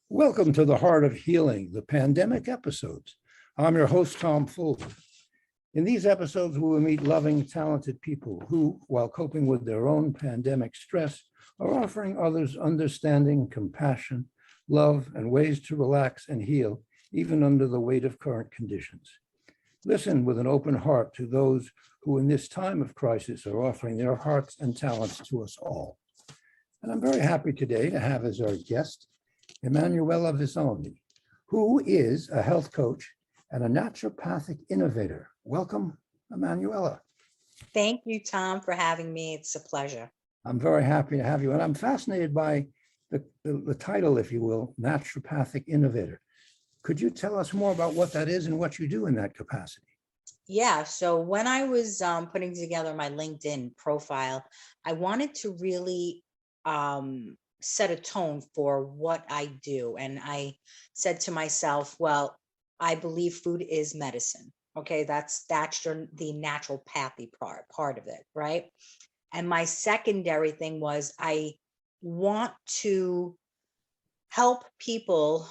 Welcome to the Heart of Healing, the pandemic episodes. I'm your host, Tom Fuld. In these episodes, we will meet loving, talented people who, while coping with their own pandemic stress, are offering others understanding, compassion, love, and ways to relax and heal, even under the weight of current conditions. Listen with an open heart to those who, in this time of crisis, are offering their hearts and talents to us all. And I'm very happy today to have as our guest Emanuela Visoni, who is a health coach and a naturopathic innovator. Welcome, Emanuela. Thank you, Tom, for having me. It's a pleasure. I'm very happy to have you. And I'm fascinated by the title, if you will, naturopathic innovator. Could you tell us more about what that is and what you do in that capacity? Yeah, so when I was putting together my LinkedIn profile, I wanted to really set a tone for what I do. And I said to myself, well, I believe food is medicine. Okay, that's the naturopathy part of it, right? And my secondary thing was I want to help people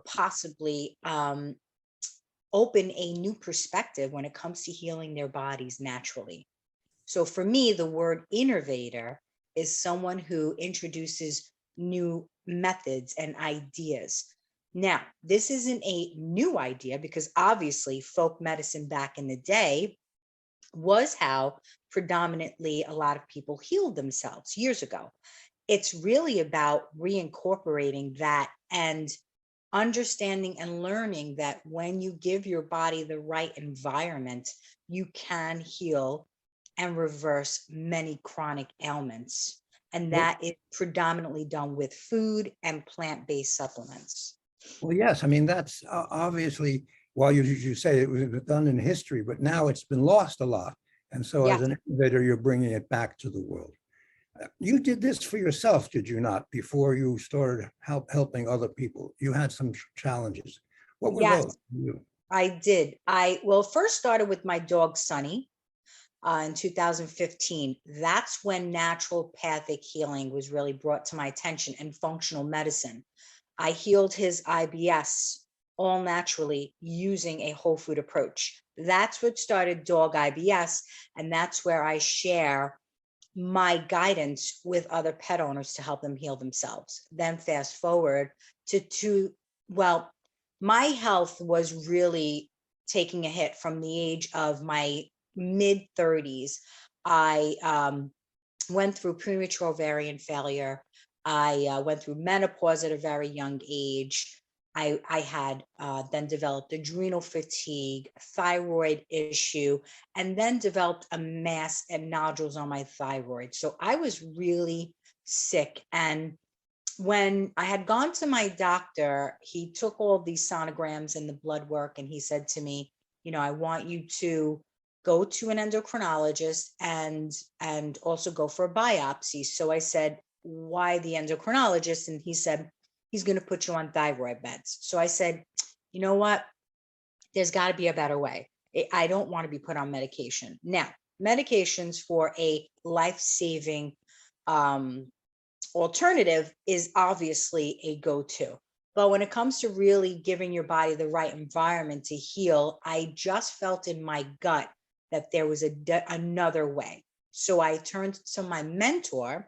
possibly open a new perspective when it comes to healing their bodies naturally. So for me, the word innovator is someone who introduces new methods and ideas. Now, this isn't a new idea because obviously folk medicine back in the day was how predominantly a lot of people healed themselves years ago. It's really about reincorporating that and understanding and learning that when you give your body the right environment, you can heal and reverse many chronic ailments. And that is predominantly done with food and plant-based supplements. Well, yes, I mean, that's obviously, while you say it was done in history, but now it's been lost a lot. And so as an innovator, you're bringing it back to the world. You did this for yourself, did you not, before you started helping other people? You had some challenges. What were those for you? I did. First started with my dog, Sunny, in 2015. That's when naturopathic healing was really brought to my attention and functional medicine. I healed his IBS all naturally using a whole food approach. That's what started Dog IBS, and that's where I share my guidance with other pet owners to help them heal themselves. Then fast forward my health was really taking a hit from the age of my mid 30s. I went through premature ovarian failure. I went through menopause at a very young age. I had then developed adrenal fatigue, thyroid issue, and then developed a mass and nodules on my thyroid. So I was really sick. And when I had gone to my doctor, he took all these sonograms and the blood work, and he said to me, I want you to go to an endocrinologist and also go for a biopsy. So I said, why the endocrinologist? And he said, he's going to put you on thyroid meds. So I said, you know what? There's got to be a better way. I don't want to be put on medication. Now, medications for a life-saving alternative is obviously a go-to. But when it comes to really giving your body the right environment to heal, I just felt in my gut that there was another way. So I turned to my mentor,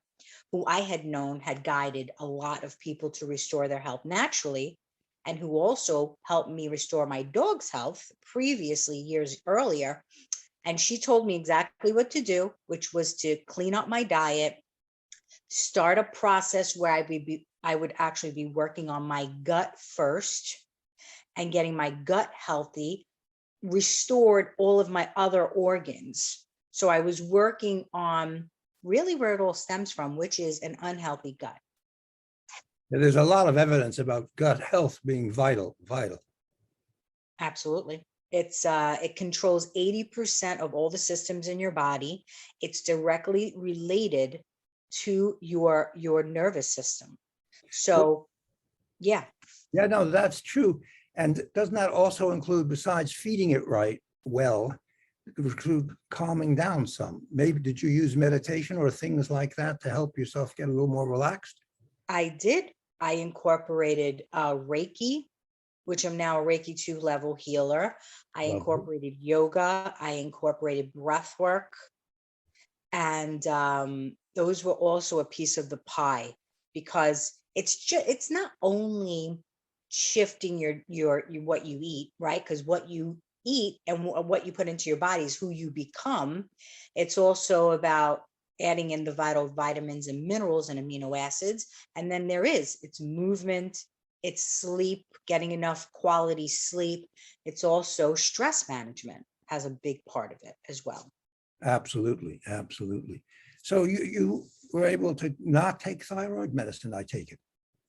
who I had known had guided a lot of people to restore their health naturally, and who also helped me restore my dog's health previously years earlier. And she told me exactly what to do, which was to clean up my diet, start a process where I would actually be working on my gut first and getting my gut healthy, restored all of my other organs. So I was working on really where it all stems from, which is an unhealthy gut. There's a lot of evidence about gut health being vital. Absolutely. It controls 80% of all the systems in your body. It's directly related to your nervous system. So, yeah. Yeah, no, that's true. And doesn't that also include, besides feeding it right, well, include calming down some? Maybe did you use meditation or things like that to help yourself get a little more relaxed? I did. I incorporated Reiki, which I'm now a Reiki 2 level healer. I Lovely. incorporated yoga. I incorporated breath work. And those were also a piece of the pie, because it's not only shifting your what you eat, right? Because what you eat and what you put into your body is who you become. It's also about adding in the vital vitamins and minerals and amino acids. And then it's movement, it's sleep, getting enough quality sleep. It's also stress management has a big part of it as well. Absolutely, absolutely. So you were able to not take thyroid medicine, I take it.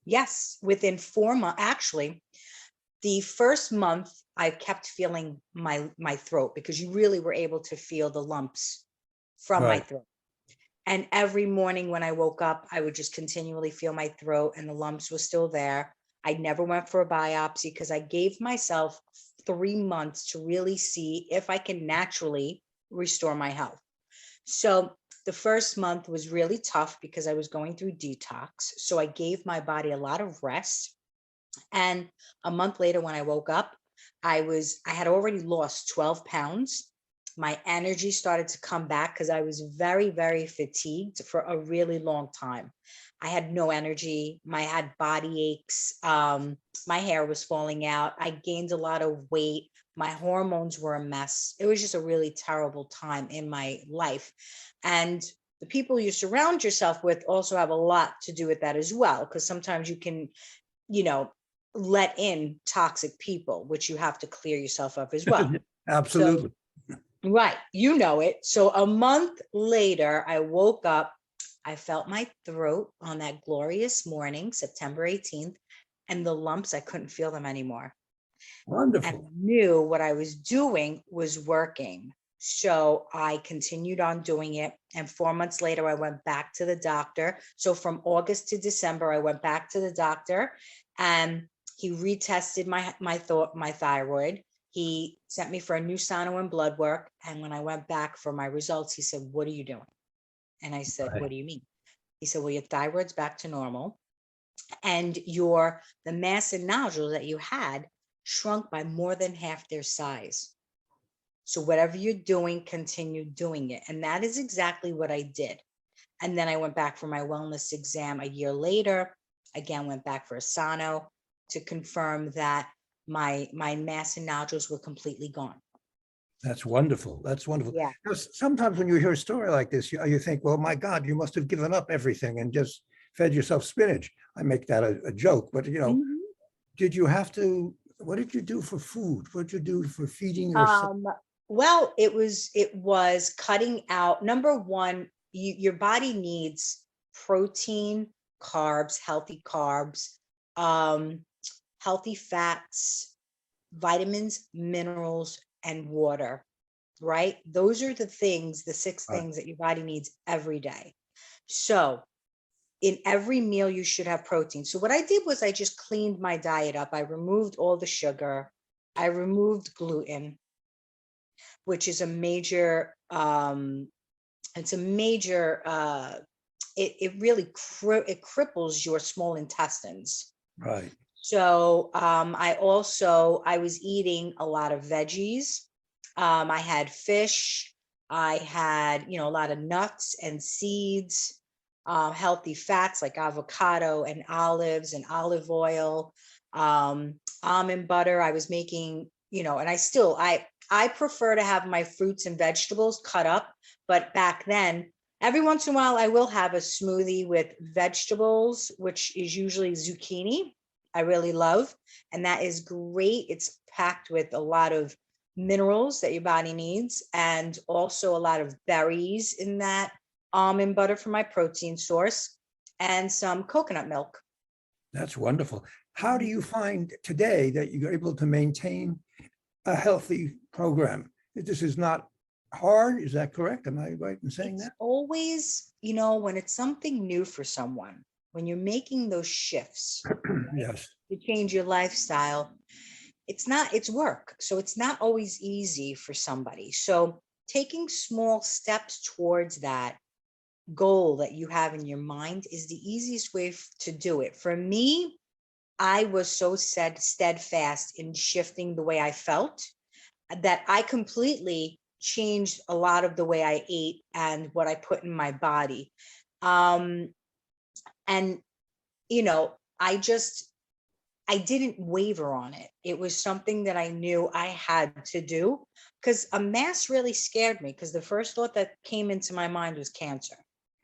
Yes, within 4 months, actually, the first month I kept feeling my throat, because you really were able to feel the lumps from my Right. throat. And every morning when I woke up, I would just continually feel my throat and the lumps were still there. I never went for a biopsy because I gave myself 3 months to really see if I can naturally restore my health. So the first month was really tough because I was going through detox. So I gave my body a lot of rest. And a month later, when I woke up, I had already lost 12 pounds. My energy started to come back because I was very, very fatigued for a really long time. I had no energy. I had body aches. My hair was falling out. I gained a lot of weight. My hormones were a mess. It was just a really terrible time in my life. And the people you surround yourself with also have a lot to do with that as well, because sometimes you can, you know, let in toxic people, which you have to clear yourself of as well. So, Absolutely. right, you know it. So a month later, I woke up, I felt my throat on that glorious morning, September 18th, and the lumps, I couldn't feel them anymore. And I Wonderful. knew what I was doing was working. So I continued on doing it. And 4 months later, I went back to the doctor. So from August to December, I went back to the doctor and he retested my thyroid. He sent me for a new sono and blood work. And when I went back for my results, he said, "What are you doing?" And I said, Right. "What do you mean?" He said, "Well, your thyroid's back to normal, and the mass and nodules that you had shrunk by more than half their size. So whatever you're doing, continue doing it." And that is exactly what I did. And then I went back for my wellness exam a year later. Again, went back for a sono to confirm that my mass and nodules were completely gone. That's wonderful. That's wonderful. Yeah. You know, sometimes when you hear a story like this, you think, well, my God, you must have given up everything and just fed yourself spinach. I make that a joke, but Mhm. did you have to, what did you do for food? What did you do for feeding yourself? Um, well, it was cutting out. Number one, your body needs protein, carbs, um, healthy fats, vitamins, minerals, and water, right? Those are the things, the six Right. things that your body needs every day. So in every meal, you should have protein. So what I did was I just cleaned my diet up. I removed all the sugar. I removed gluten, which is a major it's a major it really it cripples your small intestines. Right. So I was eating a lot of veggies. I had fish. I had, a lot of nuts and seeds, healthy fats like avocado and olives and olive oil, almond butter. I was making, and I prefer to have my fruits and vegetables cut up, but back then, every once in a while, I will have a smoothie with vegetables, which is usually zucchini. I really love, and that is great. It's packed with a lot of minerals that your body needs, and also a lot of berries in that, almond butter for my protein source, and some coconut milk. That's wonderful. How do you find today that you're able to maintain a healthy program? This is not hard. Is that correct? Am I right in saying It's that? always, when it's something new for someone, when you're making those shifts, right, Yes. to change your lifestyle, it's work. So it's not always easy for somebody. So taking small steps towards that goal that you have in your mind is the easiest way to do it. For me, I was so steadfast in shifting the way I felt that I completely changed a lot of the way I ate and what I put in my body. Um, and, you know, I didn't waver on it. It was something that I knew I had to do because a mass really scared me because the first thought that came into my mind was cancer.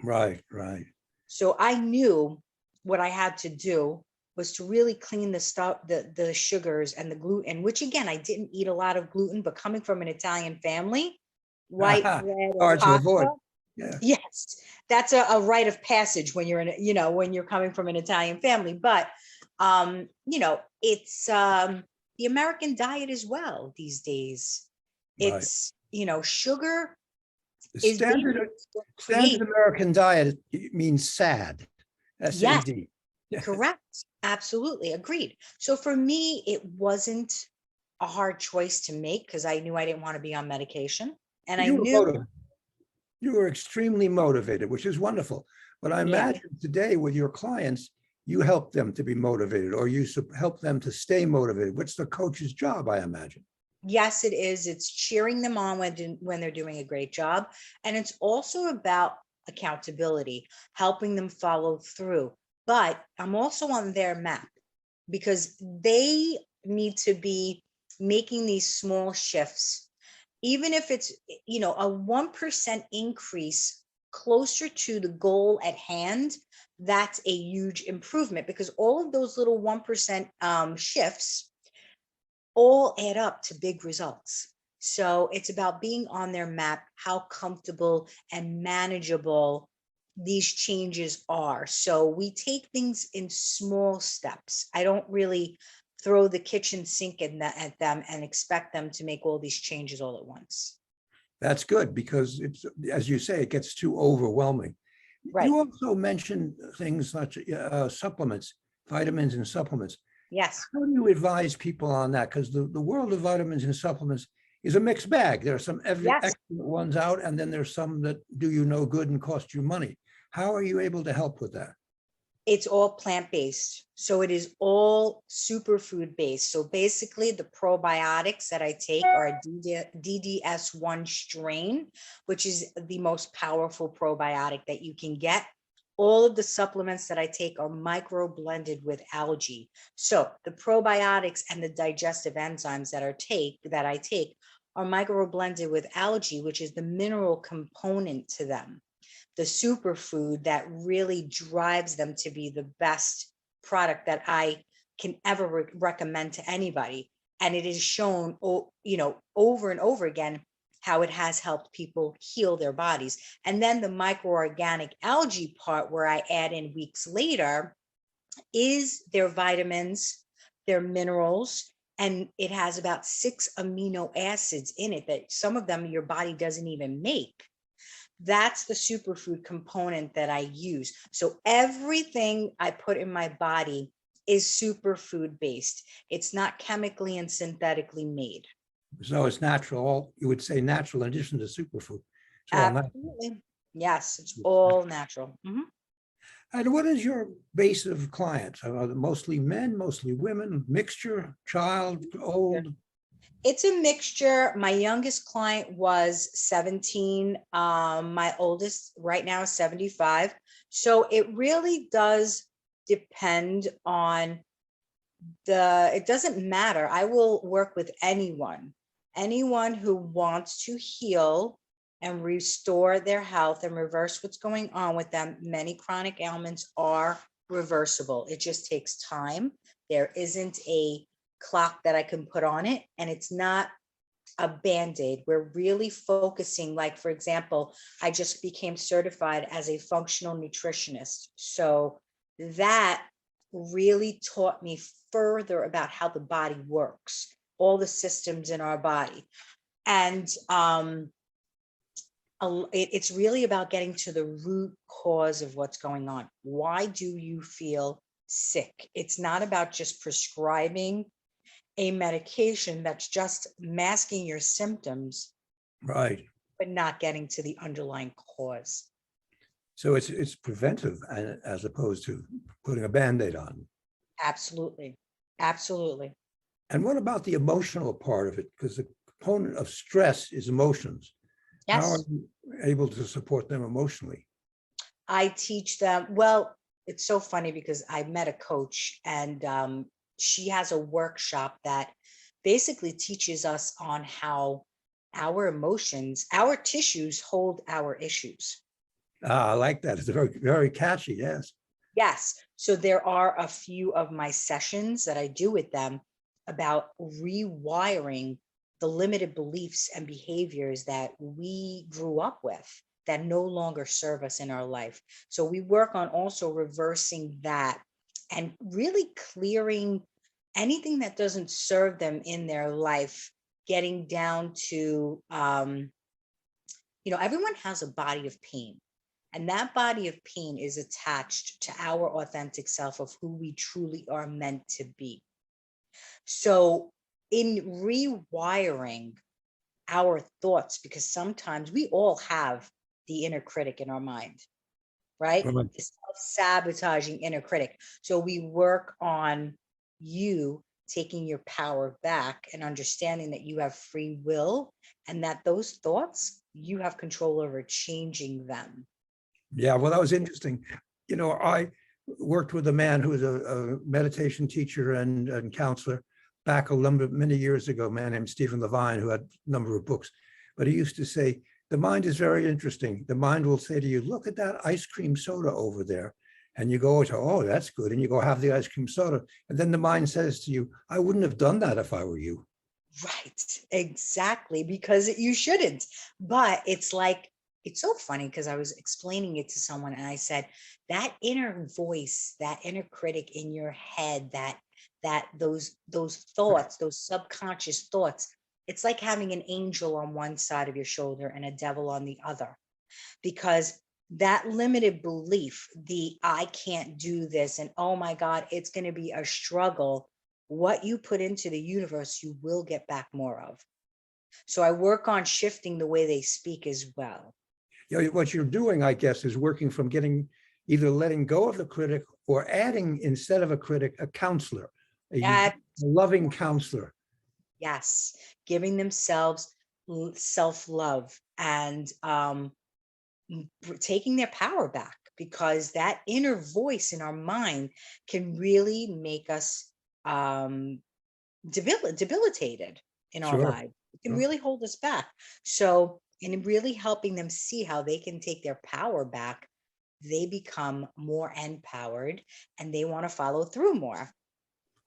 Right, right. So I knew what I had to do was to really clean the stuff, the sugars and the gluten, which again, I didn't eat a lot of gluten, but coming from an Italian family, white bread or Hard to avoid. pasta, Yeah, yes, that's a rite of passage when you're in, when you're coming from an Italian family. But it's the American diet as well these days. right. It's, sugar The is basically what standard creates. American diet means sad, Yes, SAD. Yeah. correct. Absolutely agreed. So for me, it wasn't a hard choice to make because I knew I didn't want to be on medication. And I You were knew, motivated. You were extremely motivated, which is wonderful. But I yeah, imagine today with your clients, you help them to be motivated, or you help them to stay motivated. What's the coach's job, I imagine? yes, it is. It's cheering them on when they're doing a great job. And it's also about accountability, helping them follow through. But I'm also on their map because they need to be making these small shifts, even if it's, a 1% increase closer to the goal at hand. That's a huge improvement because all of those little 1% shifts all add up to big results. So it's about being on their map, how comfortable and manageable these changes are. So we take things in small steps. I don't really throw the kitchen sink at them and expect them to make all these changes all at once. That's good because it's, as you say, it gets too overwhelming. Right. You also mentioned things such supplements, vitamins and supplements. Yes. How do you advise people on that? Because the world of vitamins and supplements is a mixed bag. There are some Yes. excellent ones out, and then there's some that do you no good and cost you money. How are you able to help with that? It's all plant-based. So it is all superfood based. So basically the probiotics that I take are a DDS1 strain, which is the most powerful probiotic that you can get. All of the supplements that I take are micro blended with algae. So the probiotics and the digestive enzymes that I take are micro blended with algae, which is the mineral component to them, the superfood that really drives them to be the best product that I can ever recommend to anybody. And it is shown, over and over again, how it has helped people heal their bodies. And then the microorganic algae part, where I add in weeks later, is their vitamins, their minerals, and it has about 6 amino acids in it that some of them your body doesn't even make. That's the superfood component that I use. So everything I put in my body is superfood based. It's not chemically and synthetically made. So it's natural. You would say natural in addition to superfood. It's all natural. Absolutely. Yes, it's all natural. Mhm. And what is your base of clients? Are they mostly men, mostly women, mixture, child, old? It's a mixture. My youngest client was 17. My oldest right now is 75. So it really does depend on it doesn't matter. I will work with anyone who wants to heal and restore their health and reverse what's going on with them. Many chronic ailments are reversible. It just takes time. There isn't a clock that I can put on it, and it's not a band-aid. We're really focusing, like, for example, I just became certified as a functional nutritionist. So that really taught me further about how the body works, all the systems in our body. And it's really about getting to the root cause of what's going on. Why do you feel sick? It's not about just prescribing a medication that's just masking your symptoms, Right. but not getting to the underlying cause. So it's preventive as opposed to putting a Band-Aid on. Absolutely. Absolutely. And what about the emotional part of it? Because the component of stress is emotions. How are Yes. you able to support them emotionally? I teach them, well, it's so funny because I met a coach and she has a workshop that basically teaches us on how our emotions, our tissues hold our issues. Ah, I like that. It's very, very catchy. Yes. Yes. So there are a few of my sessions that I do with them about rewiring the limited beliefs and behaviors that we grew up with that no longer serve us in our life. So we work on also reversing that and really clearing anything that doesn't serve them in their life, getting down to, everyone has a body of pain. And that body of pain is attached to our authentic self of who we truly are meant to be. So, in rewiring our thoughts, because sometimes we all have the inner critic in our mind, right? Right. The self sabotaging inner critic. So, we work on you taking your power back and understanding that you have free will and that those thoughts, you have control over changing them. Yeah, well, that was interesting. I worked with a man who was a meditation teacher and counselor back many years ago, a man named Stephen Levine, who had a number of books. But he used to say, the mind is very interesting. The mind will say to you, look at that ice cream soda over there. And you go to, oh, that's good. And you go have the ice cream soda. And then the mind says to you, I wouldn't have done that if I were you. Right, exactly, because you shouldn't. But it's like, it's so funny because I was explaining it to someone and I said, that inner voice, that inner critic in your head, that those thoughts, those subconscious thoughts, it's like having an angel on one side of your shoulder and a devil on the other. Because that limited belief, the I can't do this, and oh my God, it's going to be a struggle. What you put into the universe, you will get back more of. So I work on shifting the way they speak as well. What you're doing, I guess, is working from either letting go of the critic or adding, instead of a critic, a counselor, a At loving counselor. yes, giving themselves self love and taking their power back, because that inner voice in our mind can really make us um, debilitated in our Sure. lives. It can Sure. really hold us back. So, in really helping them see how they can take their power back, they become more empowered and they want to follow through more.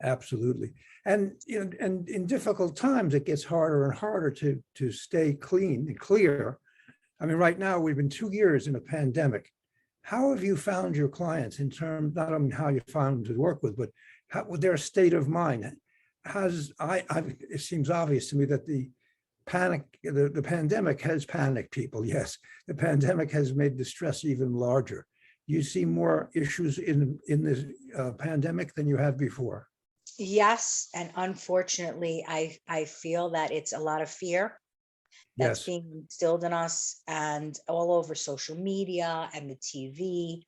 Absolutely. And in difficult times, it gets harder and harder to stay clean and clear. I mean, right now we've been 2 years in a pandemic. How have you found your clients in terms, not only how you found them to work with, but with their state of mind? It seems obvious to me that the pandemic has panicked people. Yes, the pandemic has made the stress even larger. You see more issues in this pandemic than you have before. Yes, and unfortunately, I feel that it's a lot of fear that's Yes, being instilled in us and all over social media and the TV.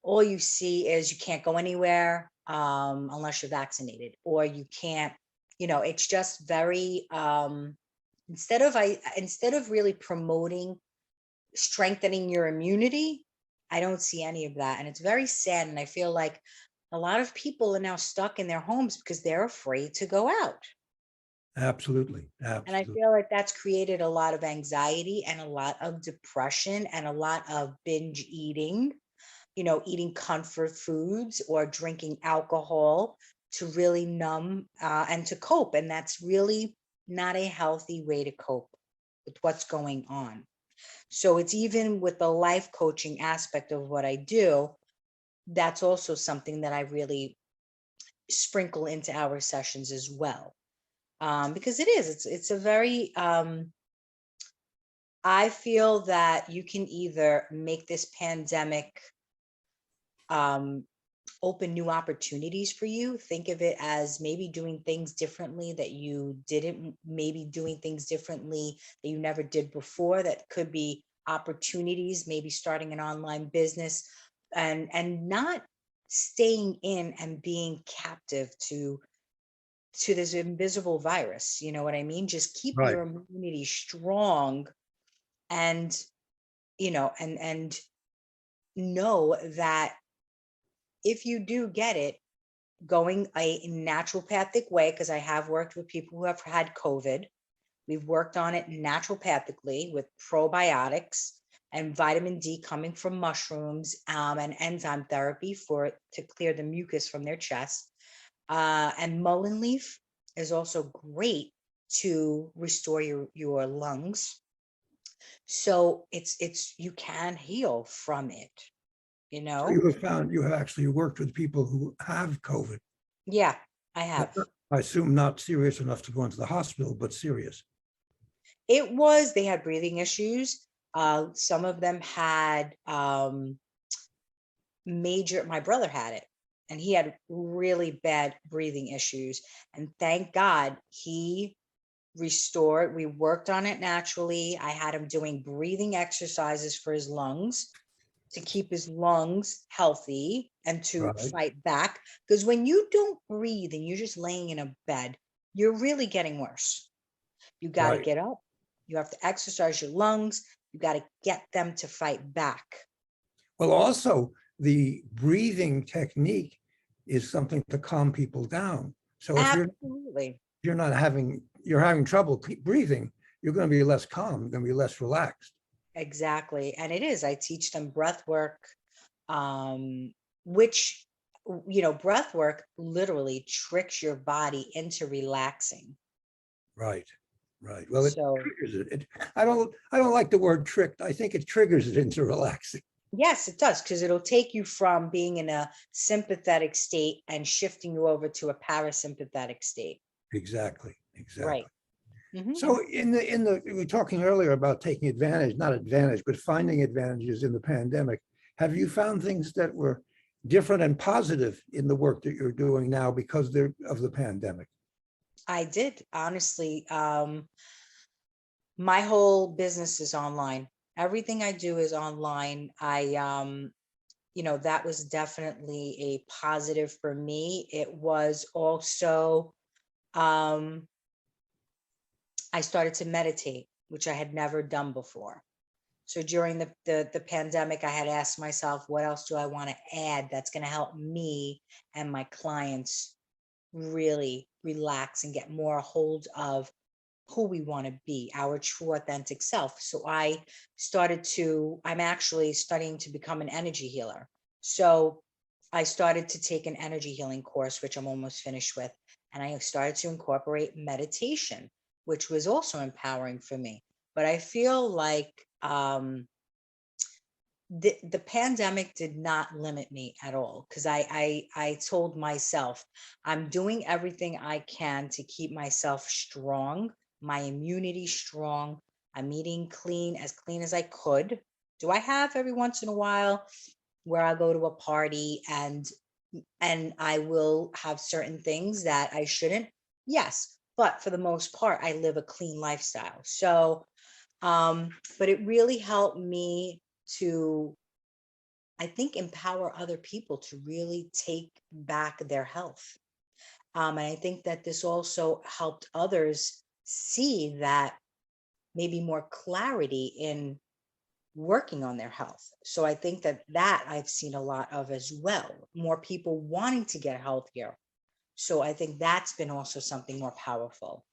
All you see is you can't go anywhere unless you're vaccinated, or you can't, it's just very instead of really promoting strengthening your immunity, I don't see any of that. And it's very sad. And I feel like a lot of people are now stuck in their homes because they're afraid to go out. absolutely, And I absolutely. feel like that's created a lot of anxiety and a lot of depression and a lot of binge eating, eating comfort foods or drinking alcohol to really numb and to cope. And that's really not a healthy way to cope with what's going on. So it's even with the life coaching aspect of what I do, that's also something that I really sprinkle into our sessions as well. Because it's a very, I feel that you can either make this pandemic um, open new opportunities for you. Think of it as maybe doing things differently that you didn't, maybe doing things differently that you never did before. That could be opportunities, maybe starting an online business, and not staying in and being captive to this invisible virus. You know what I mean? Just keep Right. your immunity strong, and and know that if you do get it, going a naturopathic way, because I have worked with people who have had COVID. We've worked on it naturopathically with probiotics and vitamin D coming from mushrooms, and enzyme therapy to clear the mucus from their chest. And mullein leaf is also great to restore your lungs. So it's you can heal from it, you So know? you have found, you have actually worked with people who have COVID. Yeah, I have. I assume not serious enough to go into the hospital, but serious. They had breathing issues. Some of them had my brother had it, and he had really bad breathing issues. And thank God he restored. We worked on it naturally. I had him doing breathing exercises for his lungs to keep his lungs healthy and to Right. fight back. Because when you don't breathe and you're just laying in a bed, you're really getting worse. You got to Right. get up. You have to exercise your lungs. You got to get them to fight back. Well, also the breathing technique is something to calm people down. So if Absolutely. you're having trouble breathing, you're going to be less calm, you're going to be less relaxed. Exactly. And it is. I teach them breath work, which, breath work literally tricks your body into relaxing. Right. Right. Well, it So, triggers it. I don't like the word tricked. I think it triggers it into relaxing. yes, it does, because it'll take you from being in a sympathetic state and shifting you over to a parasympathetic state. Exactly. Right. Exactly. Mhm. So we were talking earlier about taking advantage, not advantage, but finding advantages in the pandemic. Have you found things that were different and positive in the work that you're doing now because of the pandemic? I did, honestly. My whole business is online. Everything I do is online. That was definitely a positive for me. It was also, um, I started to meditate, which I had never done before. So during the pandemic, I had asked myself, what else do I want to add that's going to help me and my clients really relax and get more hold of who we want to be, our true authentic self. So I'm actually studying to become an energy healer. So I started to take an energy healing course, which I'm almost finished with. And I started to incorporate meditation, which was also empowering for me. But I feel like the pandemic did not limit me at all, because I told myself I'm doing everything I can to keep myself strong, my immunity strong. I'm eating clean as I could. Do I have every once in a while where I go to a party and I will have certain things that I shouldn't? Yes, but for the most part I live a clean lifestyle. So but it really helped me to, I think, empower other people to really take back their health. And I think that this also helped others see that maybe more clarity in working on their health. So I think that I've seen a lot of as well, more people wanting to get healthier. So I think that's been also something more powerful.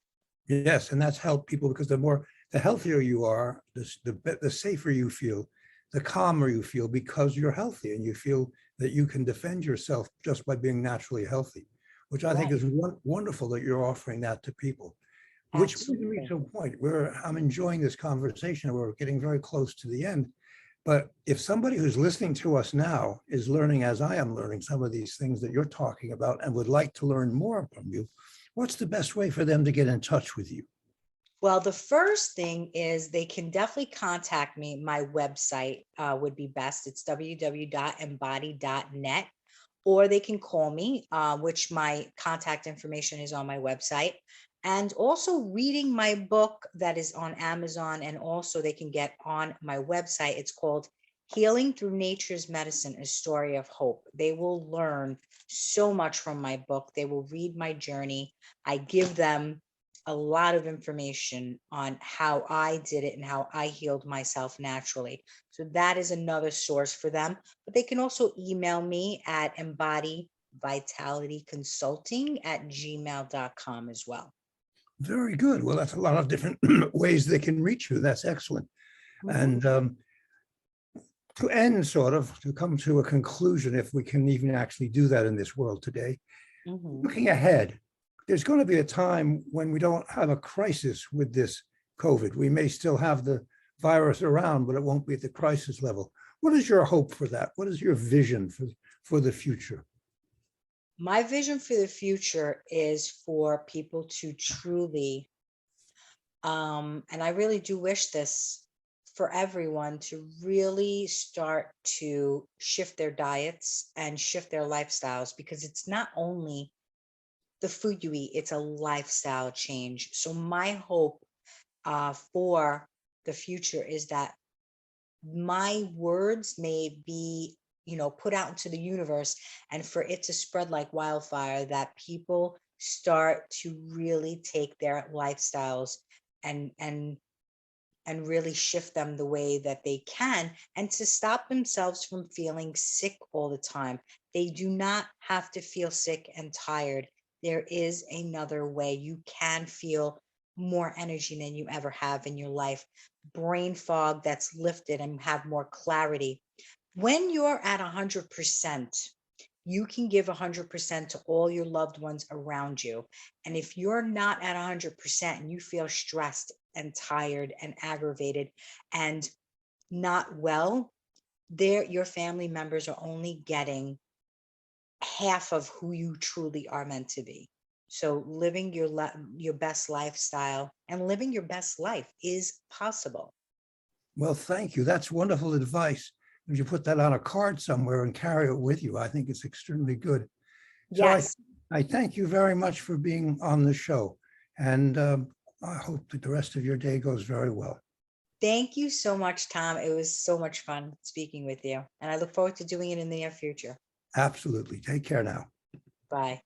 Yes, and that's helped people because the healthier you are, the safer you feel, the calmer you feel because you're healthy and you feel that you can defend yourself just by being naturally healthy, which I think Right. is wonderful that you're offering that to people. Which brings me Absolutely. to a point where I'm enjoying this conversation. We're getting very close to the end. But if somebody who's listening to us now is learning, as I am learning, some of these things that you're talking about and would like to learn more from you, what's the best way for them to get in touch with you? Well, the first thing is they can definitely contact me. My website would be best. It's www.embody.net, or they can call me, which my contact information is on my website. and also reading my book that is on Amazon, and also they can get on my website. It's called Healing Through Nature's Medicine, A Story of Hope. They will learn so much from my book. They will read my journey. I give them a lot of information on how I did it and how I healed myself naturally. So that is another source for them. But they can also email me at embodywitalityconsulting@gmail.com as well. Very good. Well, that's a lot of different ways they can reach you. That's excellent. Mhm. And to end, sort of, to come to a conclusion, if we can even actually do that in this world today, Mhm. looking ahead, there's going to be a time when we don't have a crisis with this COVID. We may still have the virus around, but it won't be at the crisis level. What is your hope for that? What is your vision for the future? My vision for the future is for people to truly, and I really do wish this for everyone, to really start to shift their diets and shift their lifestyles, because it's not only the food you eat, it's a lifestyle change. So my hope for the future is that my words may be, put out into the universe, and for it to spread like wildfire, that people start to really take their lifestyles and really shift them the way that they can, and to stop themselves from feeling sick all the time. They do not have to feel sick and tired. There is another way. You can feel more energy than you ever have in your life, brain fog that's lifted, and have more clarity. When you're at 100%, you can give 100% to all your loved ones around you. And if you're not at 100% and you feel stressed and tired and aggravated and not well, your family members are only getting half of who you truly are meant to be. So living your best lifestyle and living your best life is possible. Well, thank you. That's wonderful advice. If you put that on a card somewhere and carry it with you, I think it's extremely good. So Yes. I thank you very much for being on the show. And I hope that the rest of your day goes very well. Thank you so much, Tom. It was so much fun speaking with you, and I look forward to doing it in the near future. Absolutely. Take care now. Bye.